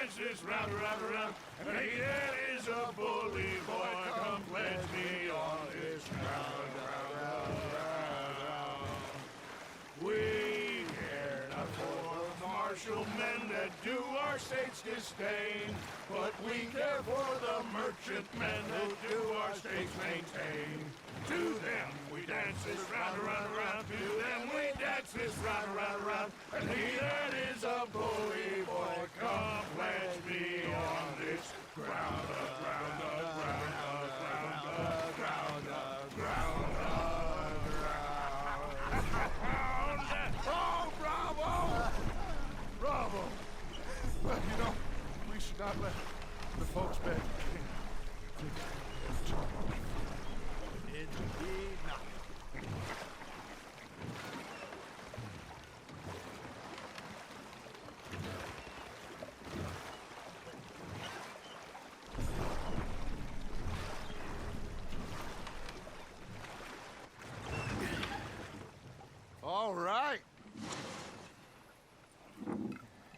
dance this round, round, round. And he that is a bully boy, come pledge me on this round, round, round, round, round. We care not for the martial men that do our state's disdain, but we care for the merchant men that do our states maintain. To them we dance this round, round, round. To them we dance this round, round, round. And he that is a bully boy, come pledge me on this ground, ground, ground, ground, ground, ground, ground, ground. Oh, bravo! Bravo! Well, you know, we should not let the folks beg the king. Indeed not. All right.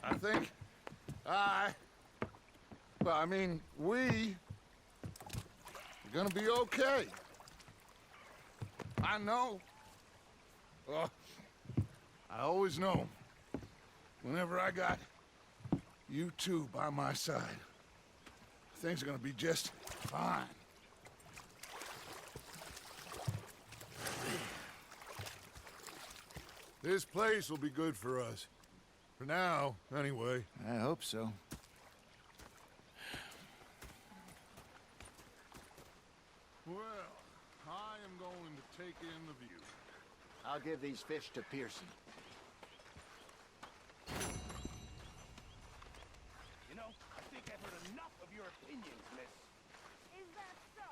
I think we are gonna be okay. I know. I always know. Whenever I got you two by my side, things are gonna be just fine. This place will be good for us. For now, anyway. I hope so. Well, I am going to take in the view. I'll give these fish to Pearson. You know, I think I've heard enough of your opinions, miss. Is that so?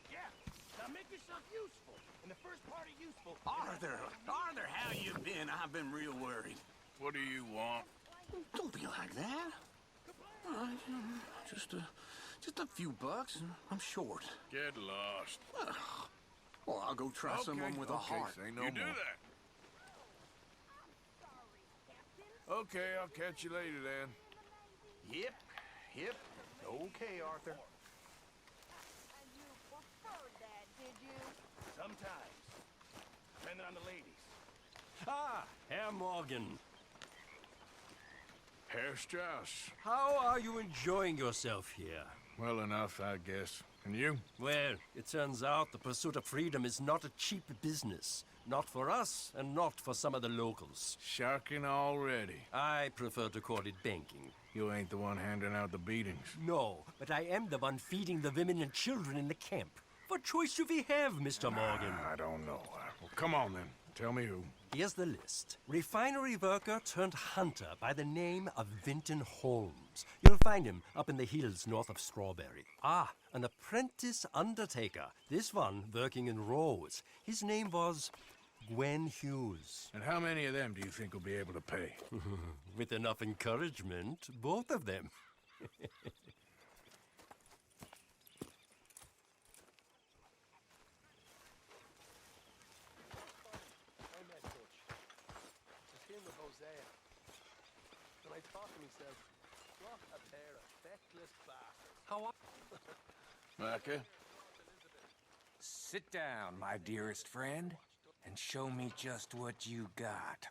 Yeah, now make yourself useful. And the first part of useful... Arthur, how you been? I've been real worried. What do you want? Don't be like that. Just a few bucks, and I'm short. Get lost. Well, I'll go try someone with a heart. Say no more. Do that. Okay, I'll catch you later then. Yep. Okay, Arthur. And you preferred that, did you? Sometimes. Depending on the ladies. Ah, Herr Morgan. Herr Strauss. How are you enjoying yourself here? Well enough, I guess. And you? Well, it turns out the pursuit of freedom is not a cheap business. Not for us, and not for some of the locals. Sharking already. I prefer to call it banking. You ain't the one handing out the beatings. No, but I am the one feeding the women and children in the camp. What choice do we have, Mr. Morgan? I don't know. Well, come on then. Tell me who. Here's the list. Refinery worker turned hunter by the name of Vinton Holmes. You'll find him up in the hills north of Strawberry. Ah, an apprentice undertaker. This one working in Rose. His name was Gwen Hughes. And how many of them do you think will be able to pay? With enough encouragement, both of them. And I thought to myself, what a pair of feckless bastards. How are Micah? Sit down, my dearest friend, and show me just what you got.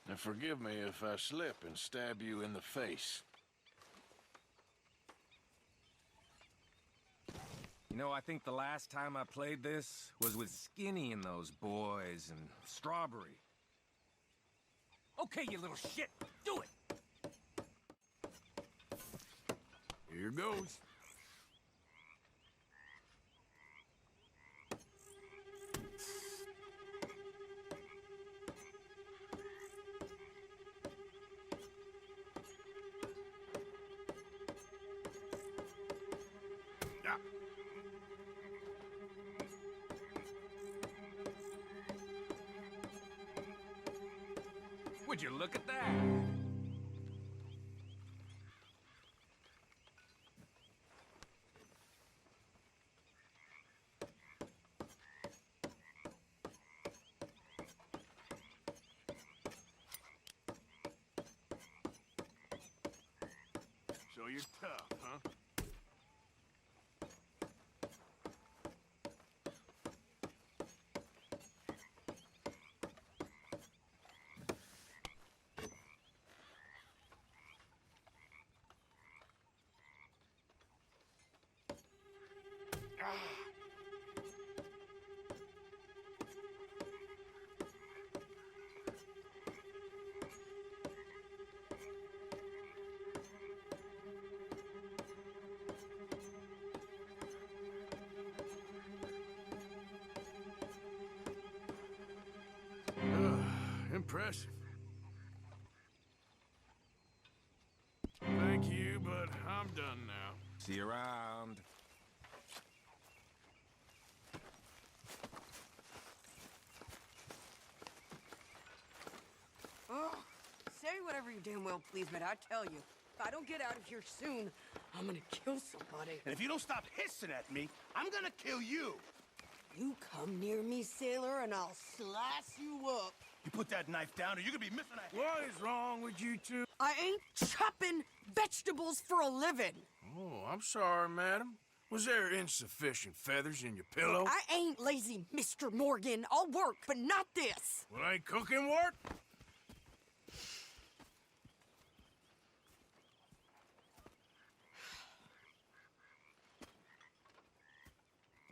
And forgive me if I slip and stab you in the face. You know, I think the last time I played this was with Skinny and those boys and Strawberry. Okay, you little shit, do it! Here goes. Yeah. Would you look at that? So you're tough, huh? Impressive. Thank you, but I'm done now. See you around. Oh, say whatever you damn well please, but I tell you, if I don't get out of here soon, I'm gonna kill somebody. And if you don't stop hissing at me, I'm gonna kill you. You come near me, sailor, and I'll slice you up. You put that knife down or you're gonna be missing a... What is wrong with you two? I ain't chopping vegetables for a living. Oh, I'm sorry, madam. Was there insufficient feathers in your pillow? I ain't lazy, Mr. Morgan. I'll work, but not this. Well, ain't cooking work?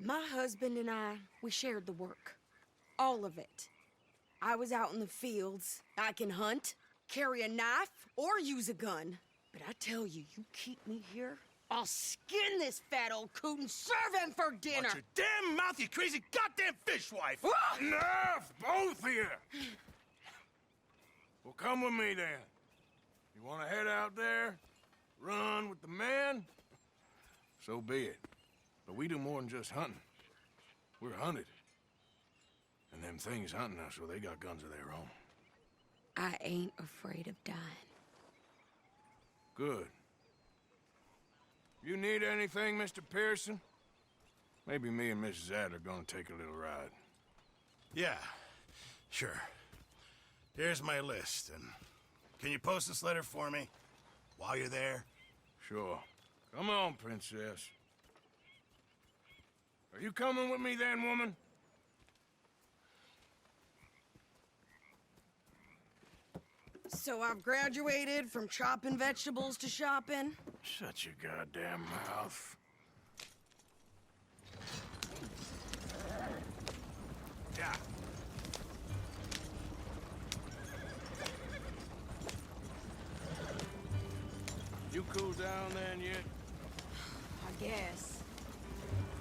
My husband and I, we shared the work. All of it. I was out in the fields. I can hunt, carry a knife, or use a gun. But I tell you, you keep me here, I'll skin this fat old coot and serve him for dinner. Watch your damn mouth, you crazy goddamn fishwife! Enough, both of you! Well, come with me then. You want to head out there, run with the men? So be it. But we do more than just hunting. We're hunted. And them things hunting us, well, they got guns of their own. I ain't afraid of dying. Good. You need anything, Mr. Pearson? Maybe me and Mrs. Adler gonna take a little ride. Yeah, sure. Here's my list, and can you post this letter for me while you're there? Sure. Come on, princess. Are you coming with me then, woman? So I've graduated from chopping vegetables to shopping. Shut your goddamn mouth. Yeah. You cool down then yet? I guess.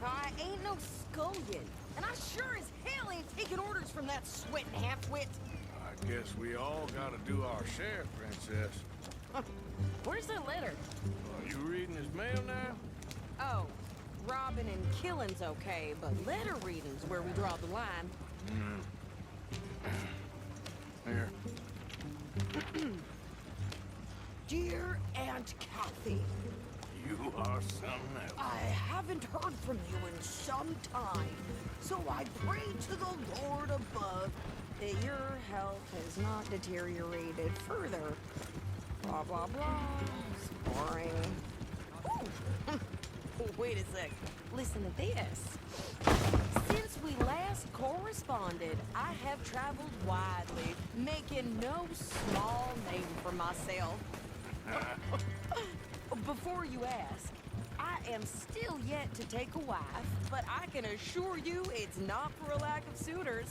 I ain't no scullion, and I sure as hell ain't taking orders from that sweating half-wit. I guess we all gotta do our share, princess. Where's the letter? Are you reading his mail now? Oh, robbing and killing's okay, but letter reading's where we draw the line. Here. Dear Aunt Kathy, You are something else. I haven't heard from you in some time, so I pray to the Lord above that your health has not deteriorated further. Blah, blah, blah. It's boring. Ooh. Wait a sec. Listen to this. Since we last corresponded, I have traveled widely, making no small name for myself. Before you ask, I am still yet to take a wife, but I can assure you it's not for a lack of suitors.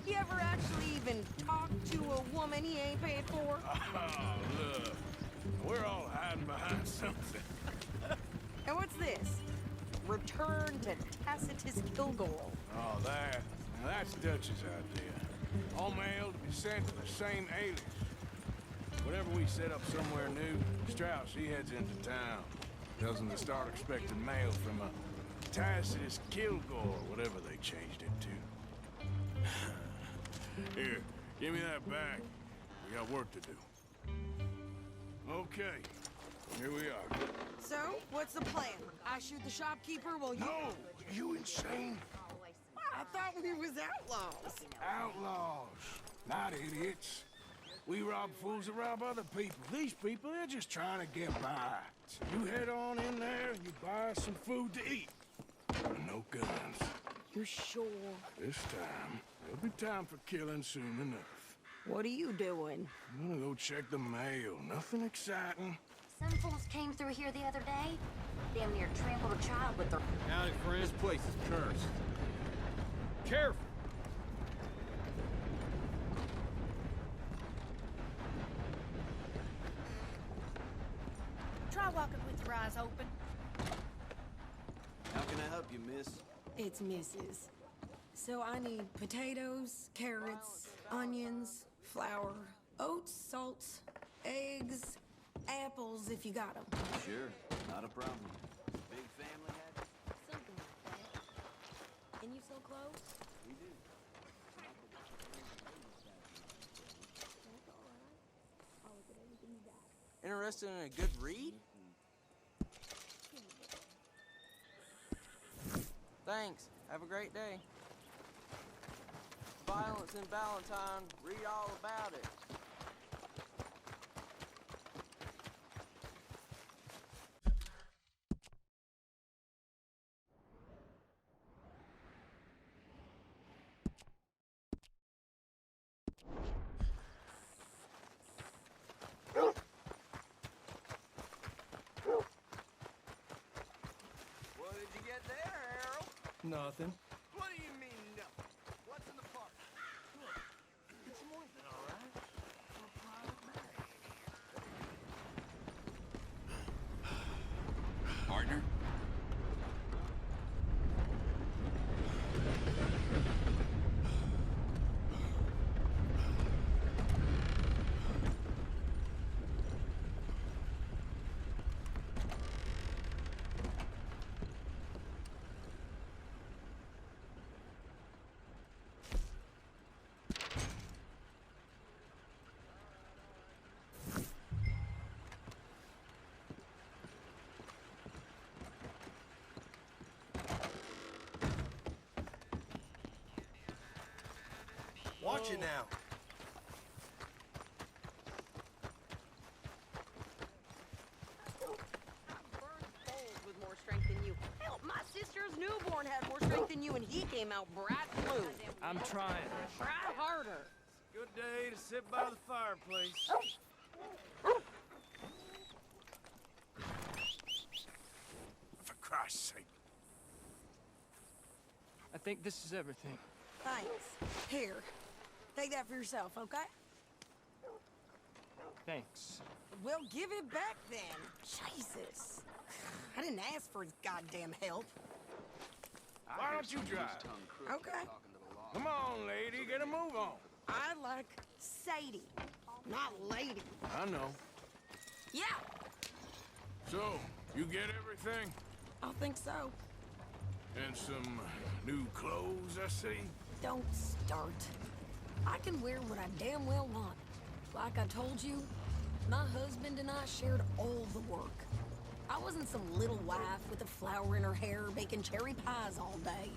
You ever actually even talk to a woman he ain't paid for? Oh, look. We're all hiding behind something. And what's this? Return to Tacitus Kilgore. Oh, that. Now that's Dutch's idea. All mail to be sent to the same alias. Whenever we set up somewhere new, Strauss, he heads into town. Tells them to start expecting mail from a Tacitus Kilgore, whatever they changed it to. Here, give me that back. We got work to do. Okay, here we are. So, what's the plan? I shoot the shopkeeper while you... No! Are you insane? I thought we was outlaws. Outlaws, not idiots. We rob fools that rob other people. These people, they're just trying to get by. So you head on in there and you buy some food to eat. No guns. You're sure? This time, there'll be time for killing soon enough. What are you doing? I'm gonna go check the mail. Nothing exciting. Some fools came through here the other day. Damn near trampled a child with their... Howdy, friend. This place is cursed. Careful! Try walking with your eyes open. How can I help you, miss? It's Mrs. So I need potatoes, carrots, onions, flour, oats, salt, eggs, apples if you got them. Sure, not a problem. Big family had? Something like that. And you sell clothes? We do. Interested in a good read? Thanks. Have a great day. Violence in Valentine. Read all about it. What did you get there, Harold? Nothing. What do you mean, no? What's in the park? It's more than all right. For a private marriage. Partner? Watch it now. With more strength than you. Hell, my sister's newborn had more strength than you, and he came out bright blue. I'm trying. Try harder. Good day to sit by the fireplace. For Christ's sake. I think this is everything. Thanks. Here, take that for yourself, okay? Thanks. Well, give it back then. Jesus. I didn't ask for his goddamn help. Why don't you drive? Okay. Come on, lady, get a move on. I like Sadie, not lady. I know. Yeah, So, you get everything? I think so. And some new clothes, I see? Don't start. I can wear what I damn well want. Like I told you, my husband and I shared all the work. I wasn't some little wife with a flower in her hair baking cherry pies all day.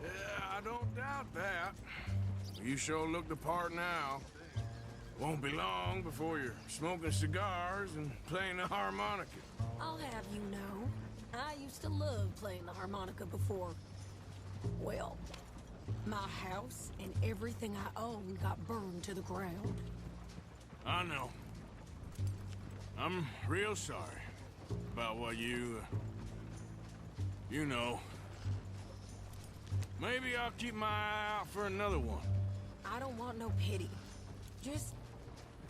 Yeah, I don't doubt that. You sure look the part now. Won't be long before you're smoking cigars and playing the harmonica. I'll have you know, I used to love playing the harmonica before. Well, my house and everything I own got burned to the ground. I know. I'm real sorry about what you know. Maybe I'll keep my eye out for another one. I don't want no pity. Just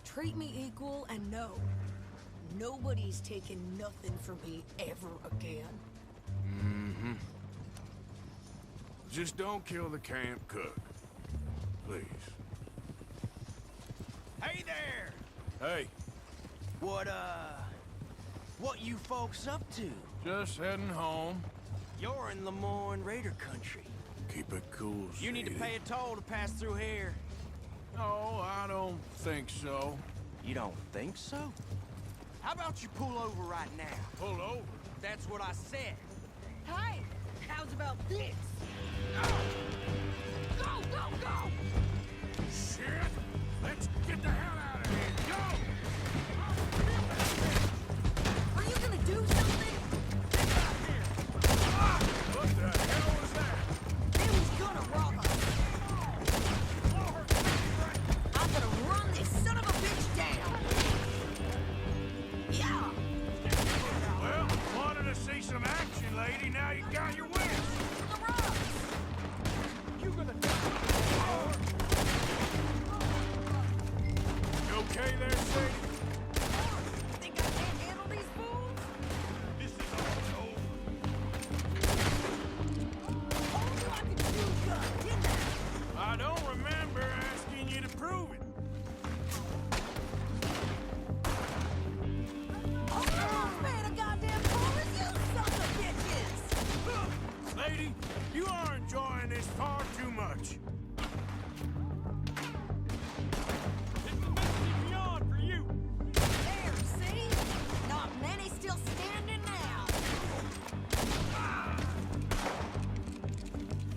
treat me equal and know nobody's taking nothing from me ever again. Mm-hmm. Just don't kill the camp cook. Please. Hey there! Hey, What you folks up to? just heading home. You're in Lemoyne Raider country. Keep it cool, You need to Sadie. pay a toll to pass through here. No, I don't think so. You don't think so? How about you pull over right now? Pull over. That's what I said. Hey, how's about this? Go, go, go! Shit! Let's get the hell out of here! Yeah! Well, wanted to see some action, lady. Now you got your wish. To the rocks! You're gonna die. You okay there, Sadie? Think I can't handle these fools? This is all over. Told you I could chew gun, didn't I? I don't remember asking you to prove it. Oh, man, a goddamn fool is you sons of bitches! Lady, you are enjoying this far too much. It's the message beyond for you. There, see? Not many still standing now.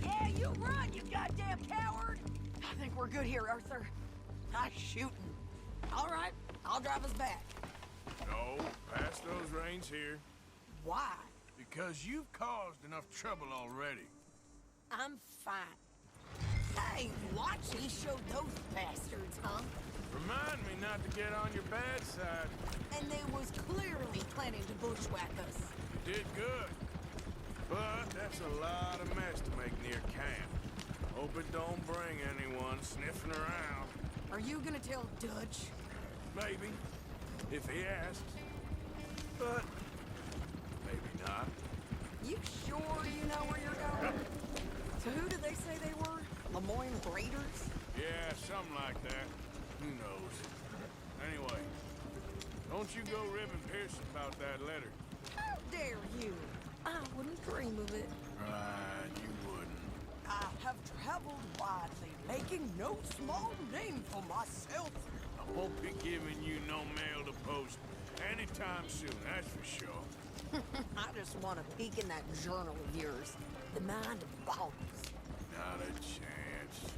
Yeah, you run, you goddamn coward! I think we're good here, Arthur. Nice shooting. All right, I'll drive us back. No, pass those reins here. Why? Because you've caused enough trouble already. I'm fine. Hey, watch me show those bastards, huh? Remind me not to get on your bad side. And they was clearly planning to bushwhack us. You did good. But that's a lot of mess to make near camp. Hope it don't bring anyone sniffing around. Are you gonna tell Dutch? Maybe. If he asks. But maybe not. You sure you know where you're going? So who did they say they were? Lemoyne Raiders? Yeah, something like that. Who knows? Anyway, don't you go ribbing Pearson about that letter. How dare you? I wouldn't dream of it. Right, you wouldn't. I have traveled widely, making no small name for myself. I won't be giving you no mail to post anytime soon, that's for sure. I just want to peek in that journal of yours. The mind of bones. Not a chance.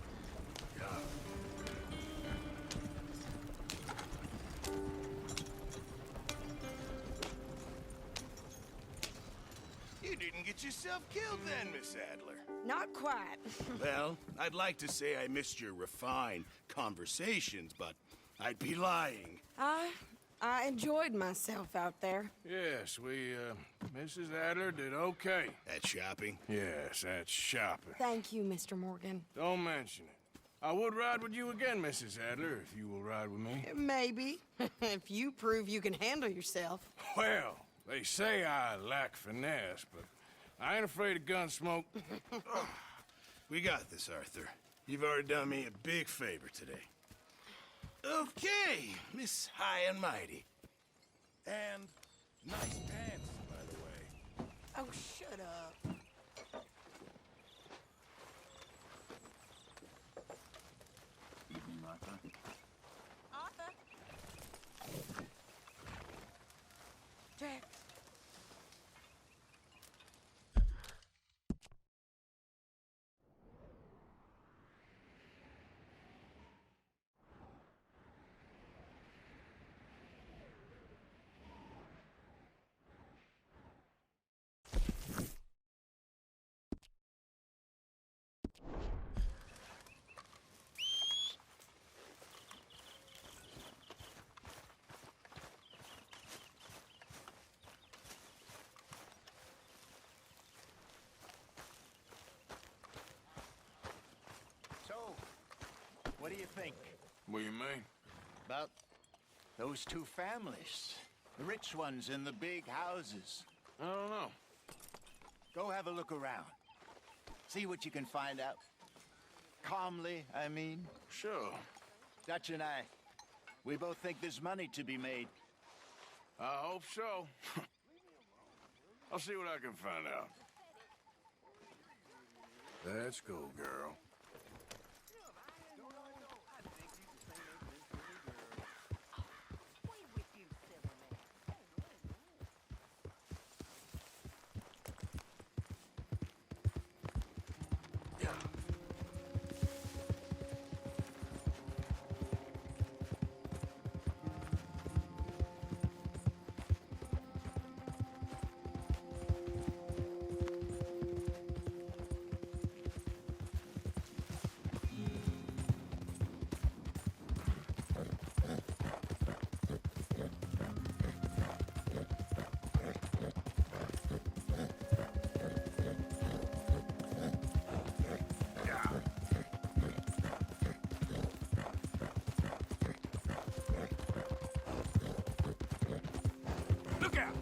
You didn't get yourself killed then, Miss Adler. Not quite. Well, I'd like to say I missed your refined conversations, but I'd be lying. I enjoyed myself out there. Yes, Mrs. Adler did okay. At shopping? Yes, that's shopping. Thank you, Mr. Morgan. Don't mention it. I would ride with you again, Mrs. Adler, if you will ride with me. Maybe. If you prove you can handle yourself. Well, they say I lack finesse, but I ain't afraid of gun smoke. We got this, Arthur. You've already done me a big favor today. Okay, Miss High and Mighty. And nice pants, by the way. Oh, shut up. Evening, Martha. Arthur? Jack. What do you think What do you mean? about those two families? The rich ones in the big houses. I don't know. Go have a look around. See what you can find out. Calmly, I mean. Sure. Dutch and I, we both think there's money to be made. I hope so. I'll see what I can find out. Let's go, girl. Look out!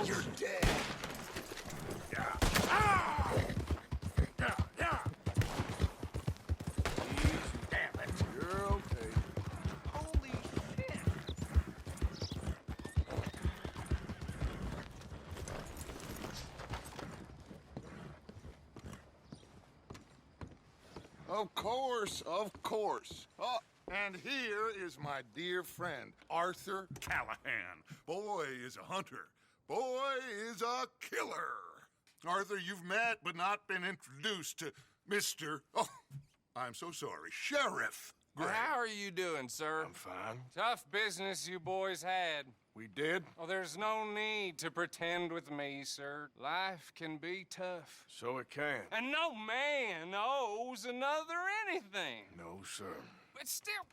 You're dead. Yeah. Ah! Yeah, yeah. Easy. Damn it. You're okay. Holy shit! Of course, of course. Oh, and here is my dear friend, Arthur. Callahan. Boy is a hunter. Boy is a killer. Arthur, you've met but not been introduced to Mr. Oh, I'm so sorry. Sheriff Gray. How are you doing, sir? I'm fine. Tough business you boys had. We did? Oh, there's no need to pretend with me, sir. Life can be tough. So it can. And no man owes another anything. No, sir. But still,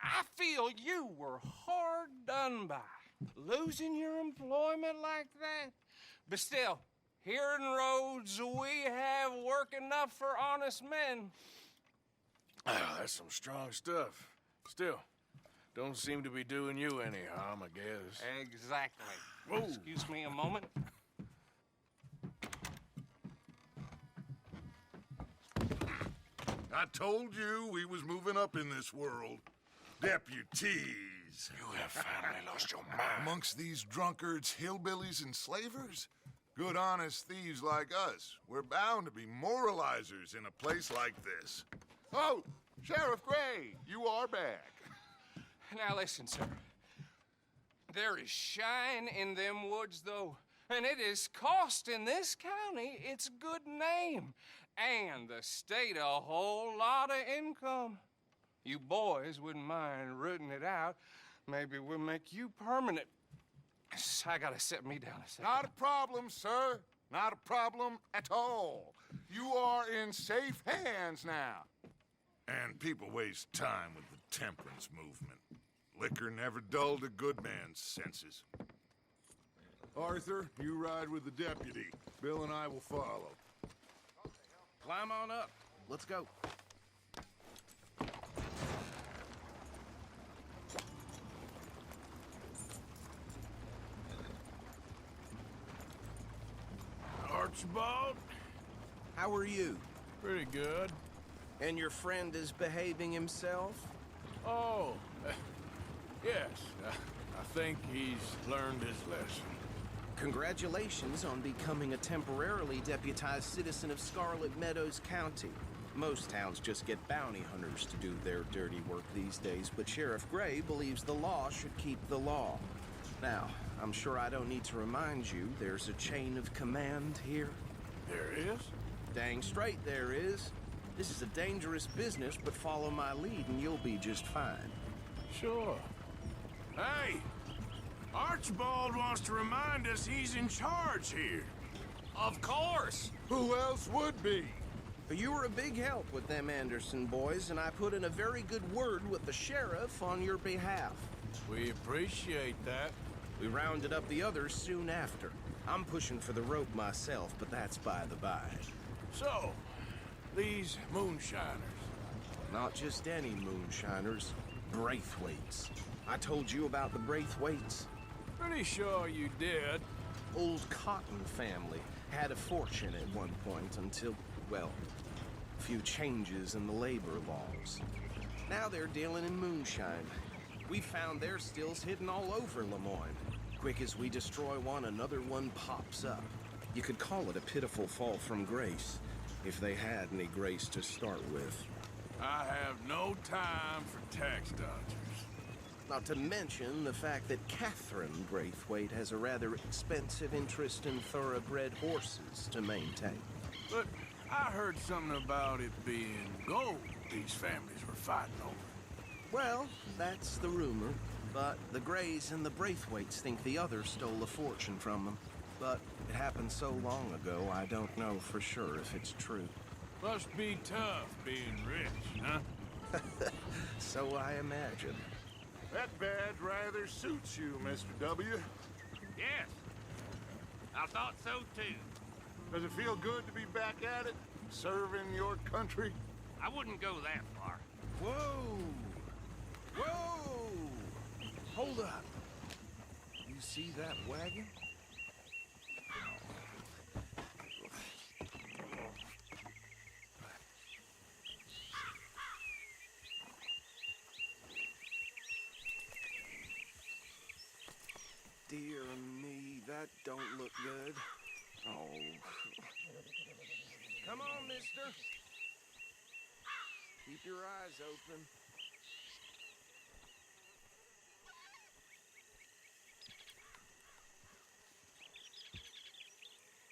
I feel you were hard done by. Losing your employment like that. But still, here in Rhodes, we have work enough for honest men. Ah, that's some strong stuff. Still, don't seem to be doing you any harm, I guess. Exactly. Whoa. Excuse me a moment. I told you we was moving up in this world. Deputies. You have finally lost your mind. Amongst these drunkards, hillbillies, and slavers? Good, honest thieves like us. We're bound to be moralizers in a place like this. Oh, Sheriff Gray, you are back. Now listen, sir. There is shine in them woods, though, and it is costing this county its good name and the state a whole lot of income. You boys wouldn't mind rooting it out. Maybe we'll make you permanent. I gotta sit me down a second. Not a problem, sir. Not a problem at all. You are in safe hands now. And people waste time with the temperance movement. Liquor never dulled a good man's senses. Arthur, you ride with the deputy. Bill and I will follow. Climb on up. Let's go. Archibald? How are you? Pretty good. And your friend is behaving himself? Oh, yes. I think he's learned his lesson. Congratulations on becoming a temporarily deputized citizen of Scarlet Meadows County. Most towns just get bounty hunters to do their dirty work these days, but Sheriff Gray believes the law should keep the law. Now, I'm sure I don't need to remind you there's a chain of command here. There is? Dang straight there is. This is a dangerous business, but follow my lead and you'll be just fine. Sure. Hey! Archibald wants to remind us he's in charge here. Of course. Who else would be? You were a big help with them Anderson boys, and I put in a very good word with the sheriff on your behalf. We appreciate that. We rounded up the others soon after. I'm pushing for the rope myself, but that's by the by. So, these moonshiners. Not just any moonshiners, Braithwaites. I told you about the Braithwaites. Pretty sure you did. Old Cotton family had a fortune at one point until, well, a few changes in the labor laws. Now they're dealing in moonshine. We found their stills hidden all over Lemoyne. Quick as we destroy one, another one pops up. You could call it a pitiful fall from grace, if they had any grace to start with. I have no time for tax dodgers. Not to mention the fact that Catherine Braithwaite has a rather expensive interest in thoroughbred horses to maintain. But I heard something about it being gold these families were fighting over. Well, that's the rumor. But the Grays and the Braithwaites think the others stole a fortune from them. But it happened so long ago, I don't know for sure if it's true. Must be tough being rich, huh? So I imagine. That badge rather suits you, Mr. W. Yes, I thought so too. Does it feel good to be back at it, serving your country? I wouldn't go that far. Whoa! Whoa! Hold up. You see that wagon? Dear me, that don't look good. Oh. Come on, mister. Keep your eyes open.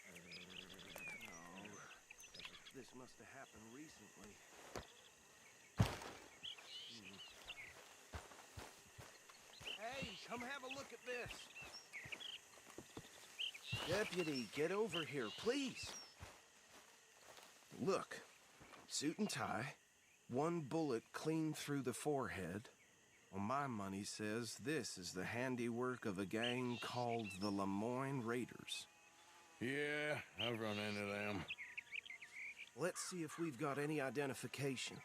Oh, this must have happened recently. Hey, come have a look at this. Deputy, get over here, please. Look, suit and tie, one bullet clean through the forehead. Well, my money says this is the handiwork of a gang called the Lemoyne Raiders. Yeah, I've run into them. Let's see if we've got any identification.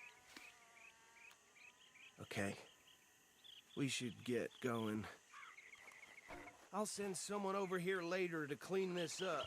Okay. We should get going. I'll send someone over here later to clean this up.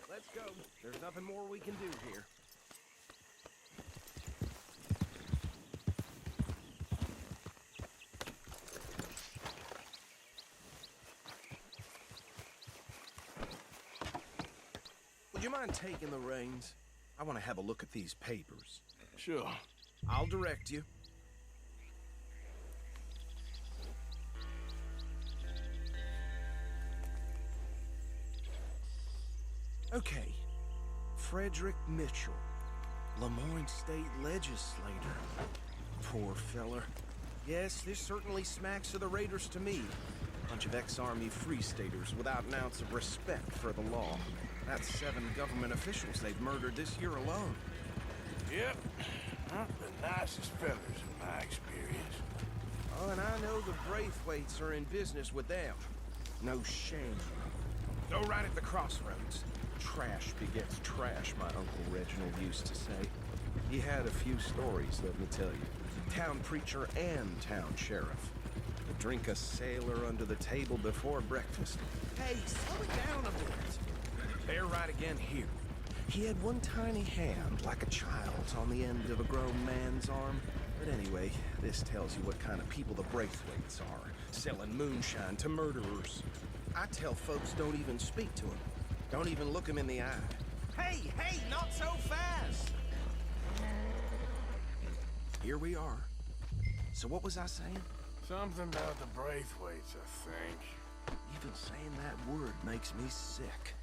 Let's go. There's nothing more we can do here. Would you mind taking the reins? I want to have a look at these papers. Sure. I'll direct you. Okay. Frederick Mitchell, Lemoyne State Legislator. Poor feller. Yes, this certainly smacks of the Raiders to me. Bunch of ex-Army Free Staters without an ounce of respect for the law. That's 7 government officials they've murdered this year alone. Yep. Not the nicest fellas in my experience. Oh, and I know the Braithwaites are in business with them. No shame. Go right at the crossroads. Trash begets trash, my Uncle Reginald used to say. He had a few stories, let me tell you. Town preacher and town sheriff. Would drink a sailor under the table before breakfast. Hey, slow it down a bit. They're right again here. He had one tiny hand, like a child's, on the end of a grown man's arm. But anyway, this tells you what kind of people the Braithwaites are, selling moonshine to murderers. I tell folks don't even speak to him. Don't even look him in the eye. Hey, hey, not so fast! Here we are. So what was I saying? Something about the Braithwaites, I think. Even saying that word makes me sick.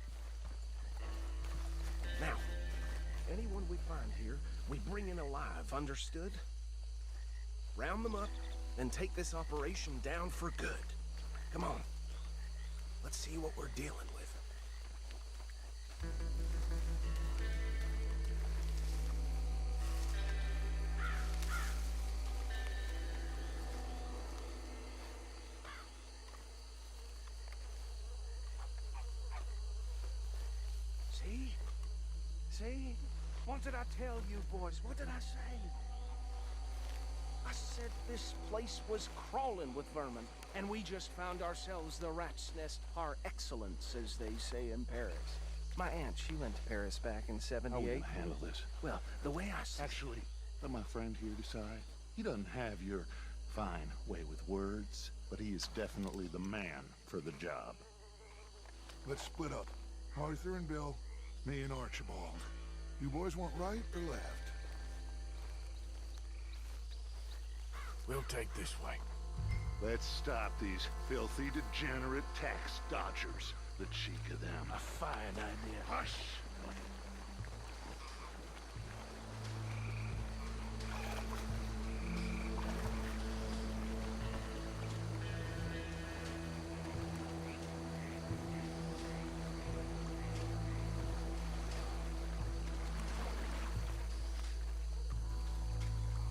Now, anyone we find here, we bring in alive, understood? Round them up, and take this operation down for good. Come on. Let's see what we're dealing with. See? See? What did I tell you, boys? What did I say? I said this place was crawling with vermin, and we just found ourselves the rat's nest par excellence, as they say in Paris. My aunt, she went to Paris back in '78. How are we gonna handle this? Well, the way I see... Actually, let my friend here decide. He doesn't have your fine way with words, but he is definitely the man for the job. Let's split up. Arthur and Bill, me and Archibald. You boys want right or left? We'll take this way. Let's stop these filthy, degenerate tax dodgers. The cheek of them. A fine idea. Hush!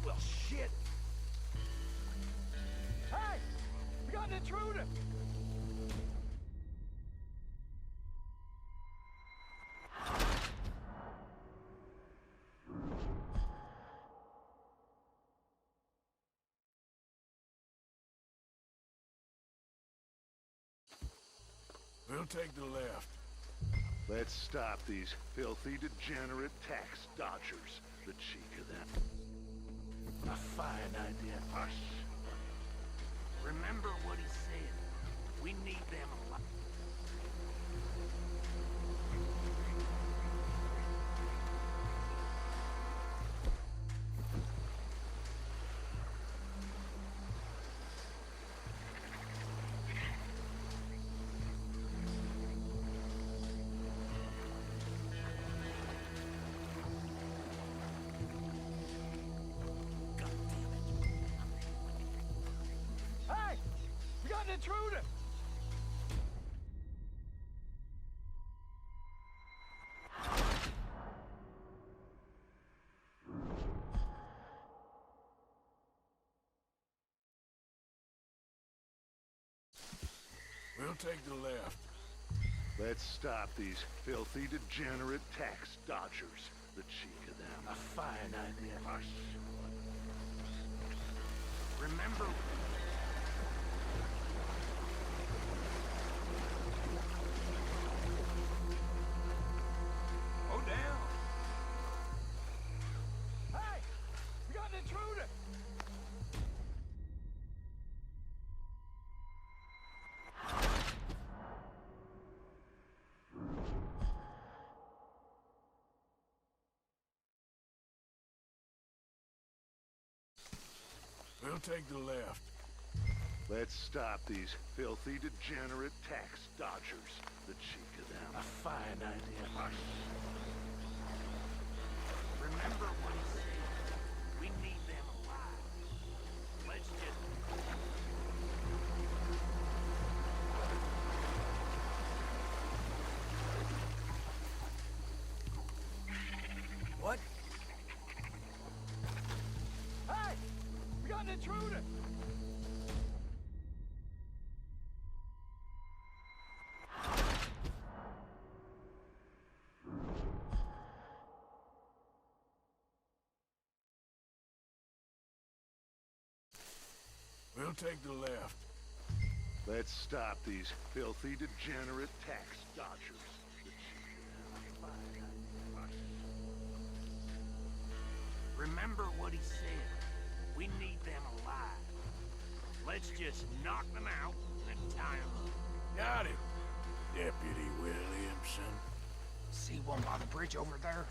Well, shit. Hey! We got an intruder! We'll take the left. Let's stop these filthy, degenerate tax dodgers. The cheek of them. A fine idea. Hush! Remember what he said. We need them alive. Hey! We got an intruder! We'll take the left. Let's stop these filthy, degenerate tax dodgers. The cheek of them. A fine idea. Hush! Remember. Go down! Hey! We got an intruder! We'll take the left. Let's stop these filthy, degenerate tax dodgers. The cheek of them. A fine idea. Hush! Remember what he said. We need them alive. Let's just. What? Hey! We got an intruder! We'll take the left. Let's stop these filthy, degenerate tax dodgers. The cheek of them. Fine idea. Hush! Remember what he said. We need them alive. Let's just knock them out and tie them up. Got him. Deputy Williamson. See one by the bridge over there?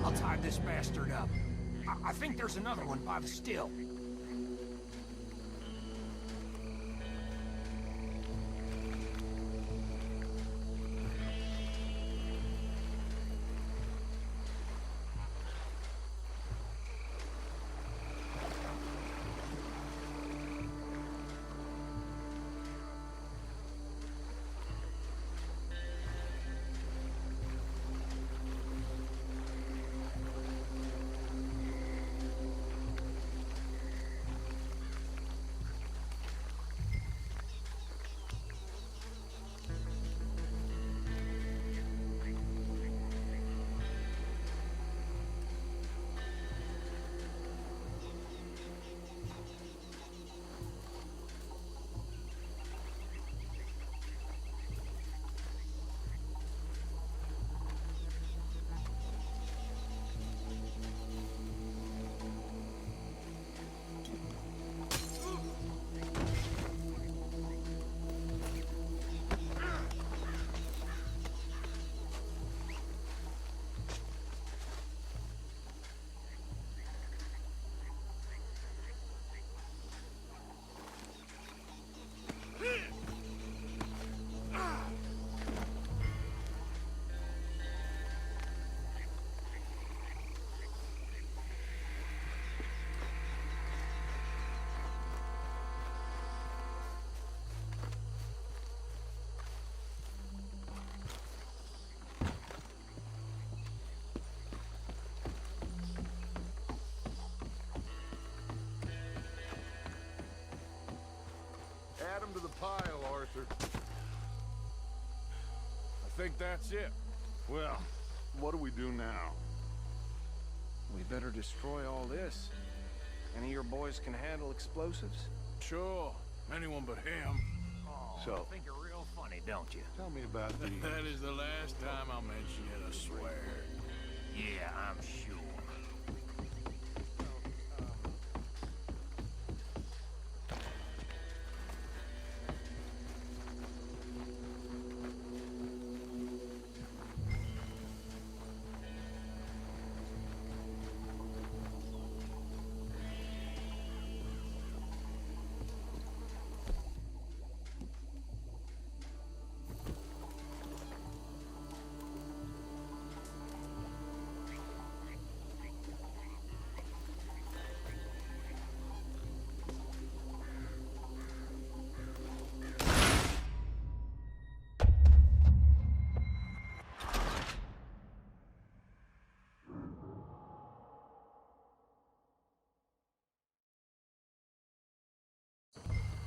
I'll tie this bastard up. I think there's another one by the still. pile, Arthur. I think that's it. Well, what do we do now? We better destroy all this. Any of your boys can handle explosives? Sure. Anyone but him. Oh, So- you think you're real funny, don't you? Tell me about the... That is the last time I'll mention it, I swear. Yeah, I'm sure.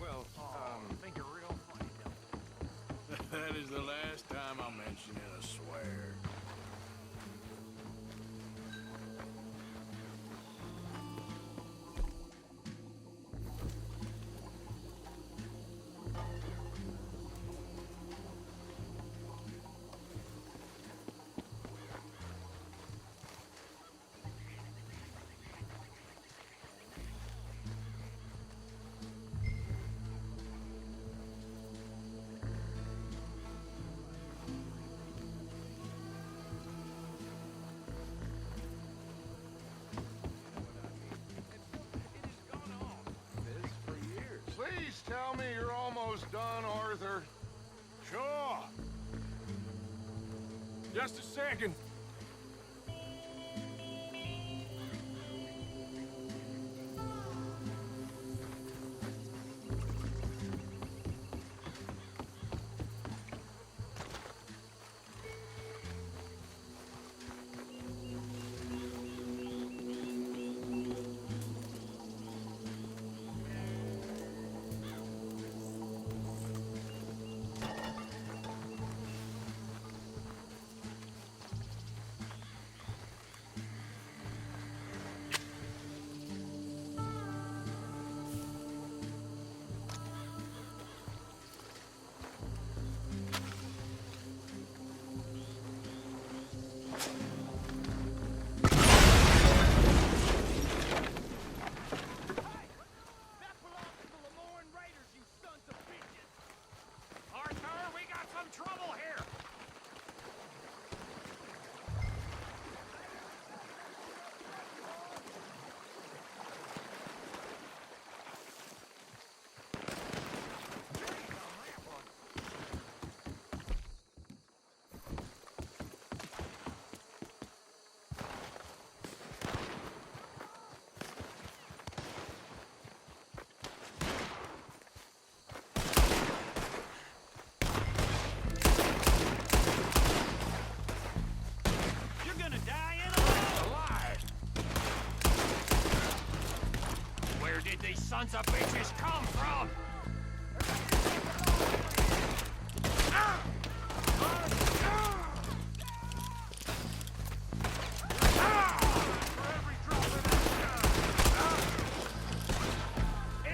Well, I think you're real funny, don't you? That is the last time I'll mention it, I swear. Please tell me you're almost done, Arthur. Sure. Just a second. Sons of bitches come from?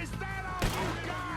Is that all you got?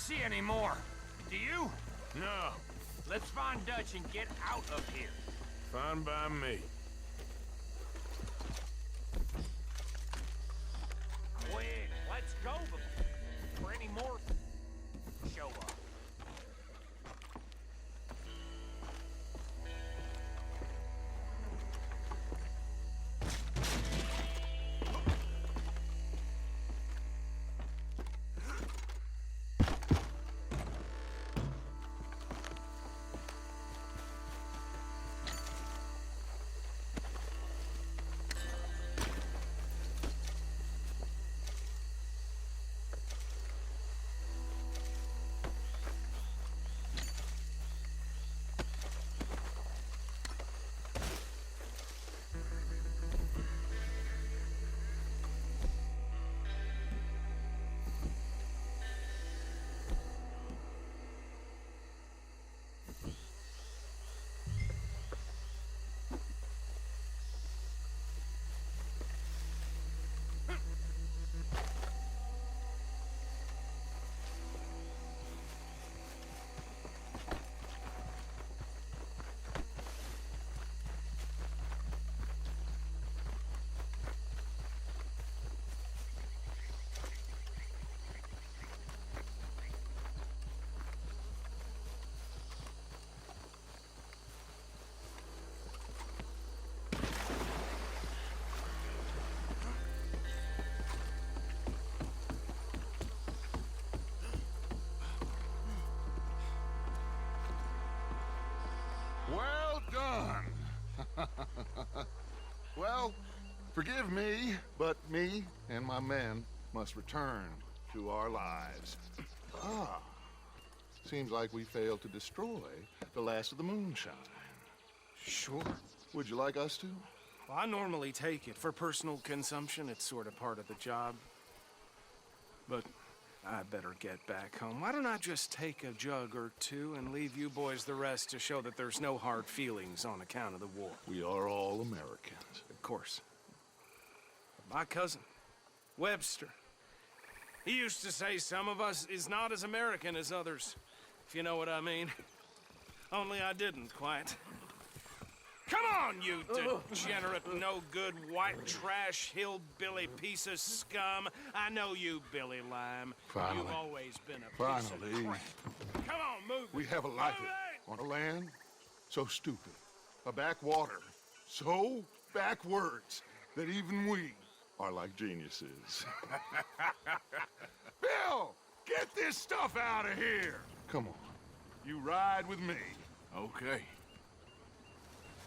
see any more. Do you? No. Let's find Dutch and get out of here. Fine by me. Quick, let's go before any more show up. Well done. Well, forgive me, but me and my men must return to our lives. Ah, seems like we failed to destroy the last of the moonshine. Sure. Would you like us to? Well, I normally take it. For personal consumption, it's sort of part of the job. But I better get back home. Why don't I just take a jug or two and leave you boys the rest to show that there's no hard feelings on account of the war? We are all Americans. Of course. My cousin, Webster, he used to say some of us is not as American as others, if you know what I mean. Only I didn't quite. Come on, you degenerate, no-good, white trash, hillbilly piece of scum. I know you, Billy Lime. Finally. You've always been a piece of crap. Come on, move We it. have a life Move it! on a land so stupid, a backwater so backwards that even we are like geniuses. Bill, get this stuff out of here. Come on, you ride with me. Okay.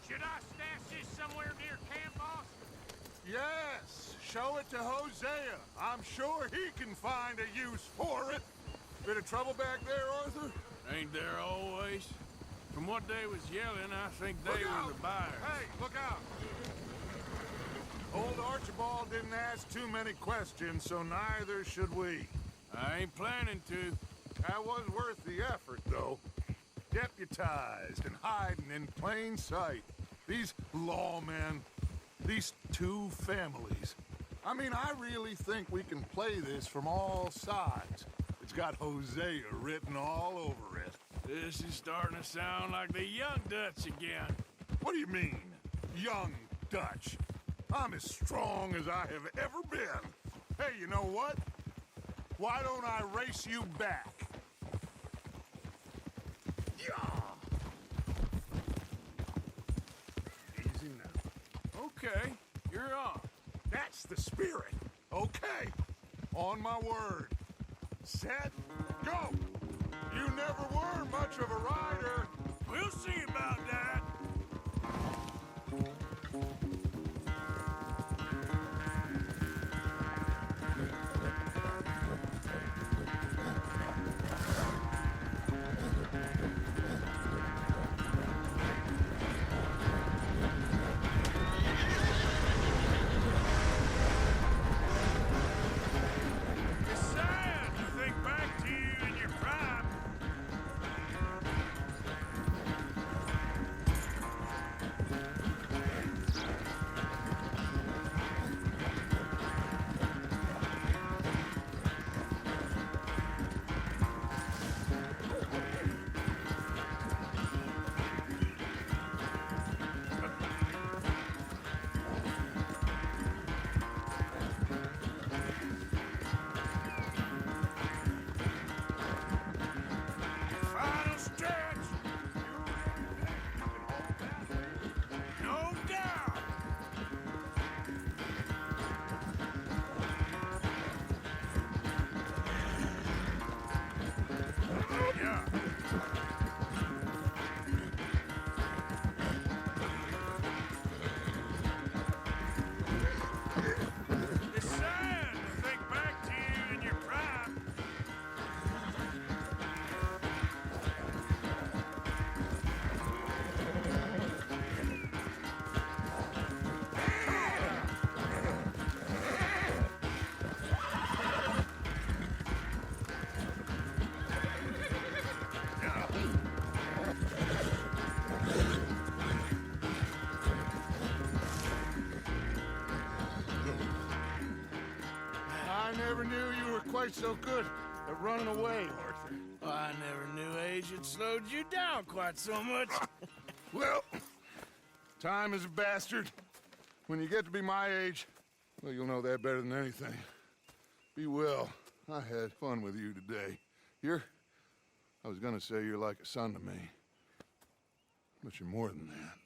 Should I stash this somewhere near camp, boss? Yes, show it to Hosea. I'm sure he can find a use for it. Bit of trouble back there, Arthur? Ain't there always? From what they was yelling, I think they were the buyers. Hey, look out! Old Archibald didn't ask too many questions, so neither should we. I ain't planning to. That was worth the effort, though. Deputized and hiding in plain sight. These lawmen, these two families. I mean, I really think we can play this from all sides. It's got Hosea written all over it. This is starting to sound like the young Dutch again. What do you mean, young Dutch? I'm as strong as I have ever been. Hey, you know what? Why don't I race you back? Yeah! Easy now. Okay, you're on. That's the spirit. Okay. On my word. Set, go! You never were much of a rider. We'll see about that. never knew you were quite so good at running away, Arthur. I never knew age had slowed you down quite so much. Well, time is a bastard. When you get to be my age, well, you'll know that better than anything. Be well. I had fun with you today. I was gonna say you're like a son to me. But you're more than that.